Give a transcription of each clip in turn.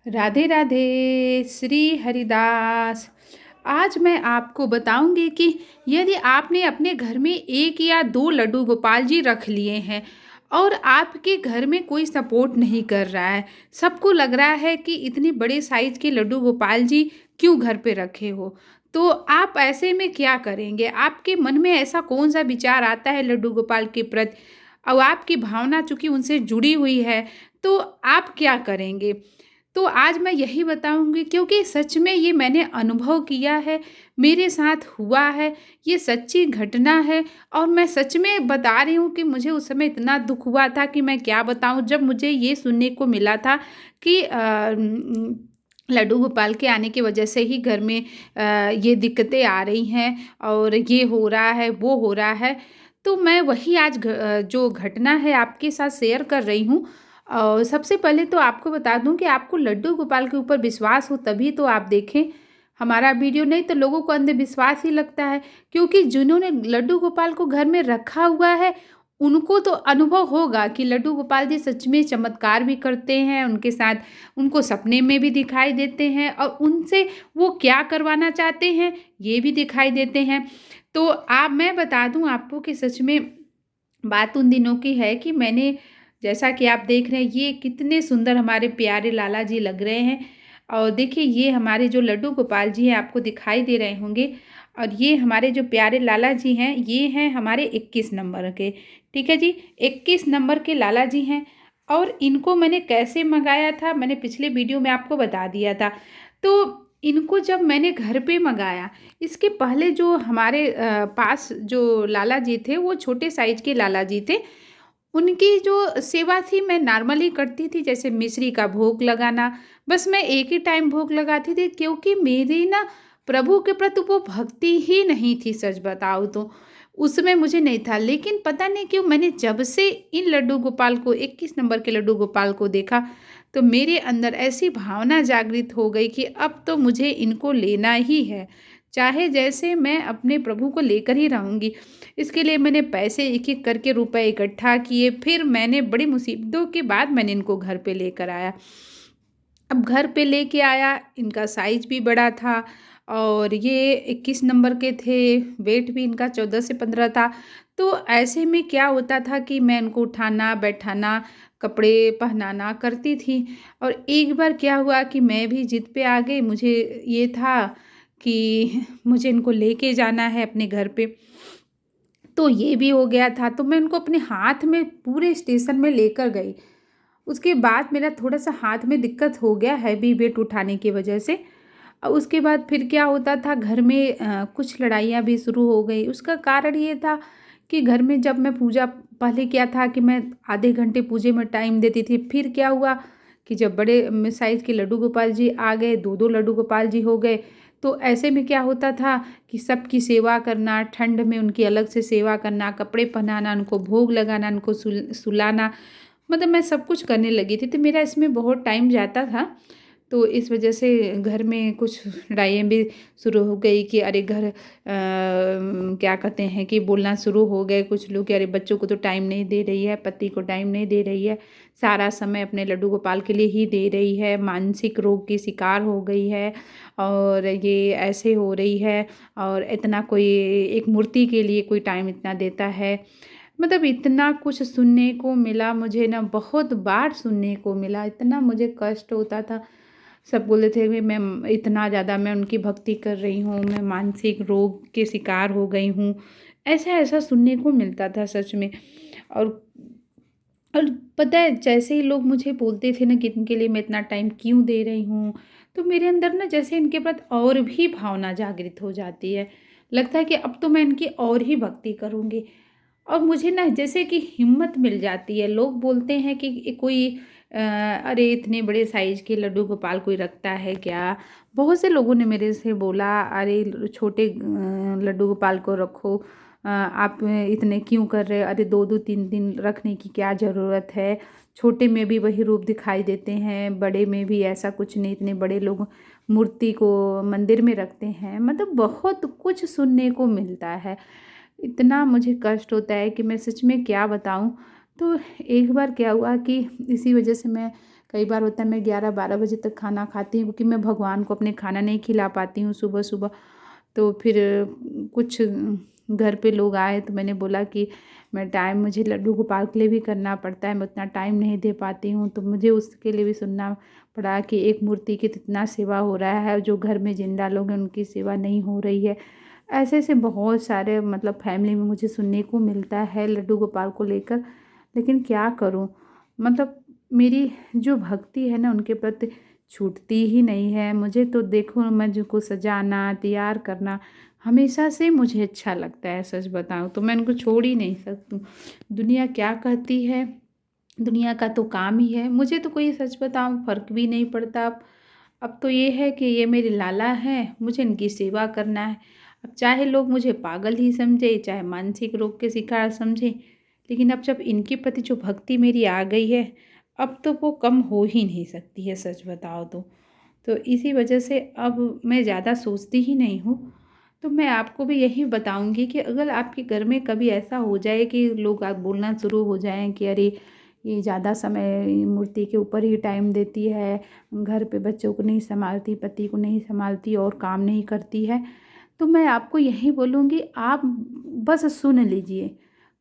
राधे राधे श्री हरिदास। आज मैं आपको बताऊंगी कि यदि आपने अपने घर में एक या दो लड्डू गोपाल जी रख लिए हैं और आपके घर में कोई सपोर्ट नहीं कर रहा है, सबको लग रहा है कि इतनी बड़े साइज के लड्डू गोपाल जी क्यों घर पे रखे हो, तो आप ऐसे में क्या करेंगे? आपके मन में ऐसा कौन सा विचार आता है लड्डू गोपाल के प्रति और आपकी भावना चूंकि उनसे जुड़ी हुई है, तो आप क्या करेंगे? तो आज मैं यही बताऊंगी क्योंकि सच में ये मैंने अनुभव किया है, मेरे साथ हुआ है, ये सच्ची घटना है। और मैं सच में बता रही हूँ कि मुझे उस समय इतना दुख हुआ था कि मैं क्या बताऊँ, जब मुझे ये सुनने को मिला था कि लड्डू गोपाल के आने की वजह से ही घर में ये दिक्कतें आ रही हैं और ये हो रहा है वो हो रहा है। तो मैं वही आज जो घटना है आपके साथ शेयर कर रही हूँ। और सबसे पहले तो आपको बता दूं कि आपको लड्डू गोपाल के ऊपर विश्वास हो तभी तो आप देखें हमारा वीडियो, नहीं तो लोगों को अंधविश्वास ही लगता है। क्योंकि जिन्होंने लड्डू गोपाल को घर में रखा हुआ है उनको तो अनुभव होगा कि लड्डू गोपाल जी सच में चमत्कार भी करते हैं, उनके साथ उनको सपने में भी दिखाई देते हैं और उनसे वो क्या करवाना चाहते हैं ये भी दिखाई देते हैं। तो आप मैं बता दूं आपको कि सच में बात उन दिनों की है कि मैंने, जैसा कि आप देख रहे हैं, ये कितने सुंदर हमारे प्यारे लाला जी लग रहे हैं। और देखिए ये हमारे जो लड्डू गोपाल जी हैं आपको दिखाई दे रहे होंगे। और ये हमारे जो प्यारे लाला जी हैं ये हैं हमारे 21 नंबर के। ठीक है जी, 21 नंबर के लाला जी हैं। और इनको मैंने कैसे मंगाया था मैंने पिछले वीडियो में आपको बता दिया था। तो इनको जब मैंने घर पे मंगाया, इसके पहले जो हमारे पास जो लाला जी थे वो छोटे साइज के लाला जी थे। उनकी जो सेवा थी मैं नॉर्मली करती थी, जैसे मिश्री का भोग लगाना, बस मैं एक ही टाइम भोग लगाती थी। क्योंकि मेरी ना प्रभु के प्रति वो भक्ति ही नहीं थी, सच बताओ तो उसमें मुझे नहीं था। लेकिन पता नहीं क्यों मैंने जब से इन लड्डू गोपाल को 21 नंबर के लड्डू गोपाल को देखा तो मेरे अंदर ऐसी भावना जागृत हो गई कि अब तो मुझे इनको लेना ही है, चाहे जैसे मैं अपने प्रभु को लेकर ही रहूँगी। इसके लिए मैंने पैसे एक एक करके रुपए इकट्ठा किए, फिर मैंने बड़ी मुसीबतों के बाद मैंने इनको घर पे लेकर आया। अब घर पे लेके आया, इनका साइज भी बड़ा था और ये 21 नंबर के थे, वेट भी इनका 14 से 15 था। तो ऐसे में क्या होता था कि मैं इनको उठाना बैठाना कपड़े पहनाना करती थी। और एक बार क्या हुआ कि मैं भी जिद पे आ गई, मुझे ये था कि मुझे इनको लेके जाना है अपने घर पे। तो ये भी हो गया था, तो मैं उनको अपने हाथ में पूरे स्टेशन में लेकर गई। उसके बाद मेरा थोड़ा-सा हाथ में दिक्कत हो गया हैवी वेट उठाने की वजह से। उसके बाद फिर क्या होता था घर में कुछ लड़ाइयाँ भी शुरू हो गई। उसका कारण ये था कि घर में जब मैं पूजा, पहले क्या था कि मैं आधे घंटे पूजे में टाइम देती थी। फिर क्या हुआ कि जब बड़े साइज़ के लड्डू गोपाल जी आ गए, 2-2 लड्डू गोपाल जी हो गए, तो ऐसे में क्या होता था कि सबकी सेवा करना, ठंड में उनकी अलग से सेवा करना, कपड़े पहनाना, उनको भोग लगाना, उनको सुलाना, मतलब मैं सब कुछ करने लगी थी। तो मेरा इसमें बहुत टाइम जाता था। तो इस वजह से घर में कुछ लड़ाइयाँ भी शुरू हो गई कि अरे घर क्या कहते हैं कि बोलना शुरू हो गए कुछ लोग कि अरे बच्चों को तो टाइम नहीं दे रही है, पति को टाइम नहीं दे रही है, सारा समय अपने लड्डू गोपाल के लिए ही दे रही है, मानसिक रोग की शिकार हो गई है और ये ऐसे हो रही है। और इतना कोई एक मूर्ति के लिए कोई टाइम इतना देता है, मतलब इतना कुछ सुनने को मिला मुझे ना, बहुत बार सुनने को मिला, इतना मुझे कष्ट होता था। सब बोले थे कि मैं इतना ज़्यादा मैं उनकी भक्ति कर रही हूँ, मैं मानसिक रोग के शिकार हो गई हूँ, ऐसा ऐसा सुनने को मिलता था सच में। और और पता है जैसे ही लोग मुझे बोलते थे ना कि इनके लिए मैं इतना टाइम क्यों दे रही हूँ, तो मेरे अंदर ना जैसे इनके प्रति और भी भावना जागृत हो जाती है। लगता है कि अब तो मैं इनकी और ही भक्ति करूँगी। और मुझे ना जैसे कि हिम्मत मिल जाती है। लोग बोलते हैं कि कोई अरे इतने बड़े साइज के लड्डू गोपाल कोई रखता है क्या? बहुत से लोगों ने मेरे से बोला अरे छोटे लड्डू गोपाल को रखो, आप इतने क्यों कर रहे हो? अरे 2-2 3-3 रखने की क्या ज़रूरत है? छोटे में भी वही रूप दिखाई देते हैं, बड़े में भी ऐसा कुछ नहीं, इतने बड़े लोग मूर्ति को मंदिर में रखते हैं। मतलब बहुत कुछ सुनने को मिलता है। इतना मुझे कष्ट होता है कि मैं सच में क्या बताऊँ। तो एक बार क्या हुआ कि इसी वजह से मैं कई बार होता है मैं 11-12 बजे तक खाना खाती हूँ, क्योंकि मैं भगवान को अपने खाना नहीं खिला पाती हूँ सुबह-सुबह। तो फिर कुछ घर पे लोग आए तो मैंने बोला कि मैं टाइम मुझे लड्डू गोपाल के लिए भी करना पड़ता है, मैं उतना टाइम नहीं दे पाती हूँ, तो मुझे उसके लिए भी सुनना पड़ा कि एक मूर्ति की कितना सेवा हो रहा है, जो घर में जिंदा लोग हैं उनकी सेवा नहीं हो रही है। ऐसे ऐसे बहुत सारे मतलब फैमिली में मुझे सुनने को मिलता है लड्डू गोपाल को लेकर। लेकिन क्या करूँ, मतलब मेरी जो भक्ति है ना उनके प्रति छूटती ही नहीं है। मुझे तो देखो, मैं जिनको सजाना तैयार करना हमेशा से मुझे अच्छा लगता है। सच बताऊँ तो मैं उनको छोड़ ही नहीं सकती हूँ। दुनिया क्या कहती है, दुनिया का तो काम ही है, मुझे तो कोई सच बताऊँ फ़र्क भी नहीं पड़ता। अब तो ये है कि ये मेरे लाला हैं, मुझे इनकी सेवा करना है। अब चाहे लोग मुझे पागल ही समझे, चाहे मानसिक रोग के शिकार समझे, लेकिन अब जब इनके प्रति जो भक्ति मेरी आ गई है, अब तो वो कम हो ही नहीं सकती है, सच बताओ तो। तो इसी वजह से अब मैं ज़्यादा सोचती ही नहीं हूँ। तो मैं आपको भी यही बताऊँगी कि अगर आपके घर में कभी ऐसा हो जाए कि लोग आप बोलना शुरू हो जाएँ कि अरे ये ज़्यादा समय मूर्ति के ऊपर ही टाइम देती है, घर पे बच्चों को नहीं संभालती, पति को नहीं संभालती और काम नहीं करती है, तो मैं आपको यही बोलूँगी, आप बस सुन लीजिए,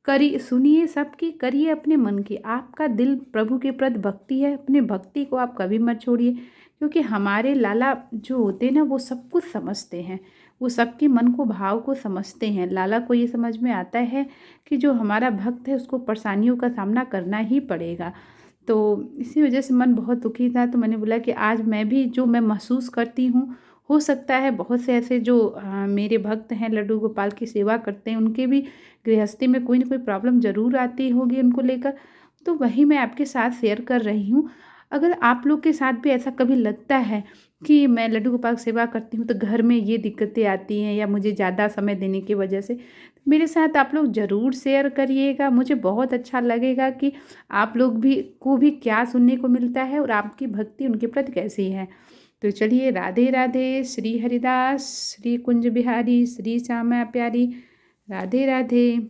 करिए, सुनिए सबकी, करिए अपने मन की। आपका दिल प्रभु के प्रति भक्ति है, अपनी भक्ति को आप कभी मत छोड़िए, क्योंकि हमारे लाला जो होते हैं ना वो सब कुछ समझते हैं, वो सबके मन को भाव को समझते हैं। लाला को ये समझ में आता है कि जो हमारा भक्त है उसको परेशानियों का सामना करना ही पड़ेगा। तो इसी वजह से मन बहुत दुखी था, तो मैंने बोला कि आज मैं भी जो मैं महसूस करती हूँ, हो सकता है बहुत से ऐसे जो मेरे भक्त हैं लड्डू गोपाल की सेवा करते हैं, उनके भी गृहस्थी में कोई ना कोई प्रॉब्लम ज़रूर आती होगी उनको लेकर। तो वही मैं आपके साथ शेयर कर रही हूँ। अगर आप लोग के साथ भी ऐसा कभी लगता है कि मैं लड्डू गोपाल की सेवा करती हूँ तो घर में ये दिक्कतें आती हैं या मुझे ज़्यादा समय देने की वजह से, मेरे साथ आप लोग ज़रूर शेयर करिएगा। मुझे बहुत अच्छा लगेगा कि आप लोग भी को भी क्या सुनने को मिलता है और आपकी भक्ति उनके प्रति कैसी है। तो चलिए, राधे राधे, श्री हरिदास, श्री कुंज बिहारी, श्री श्यामा प्यारी, राधे राधे।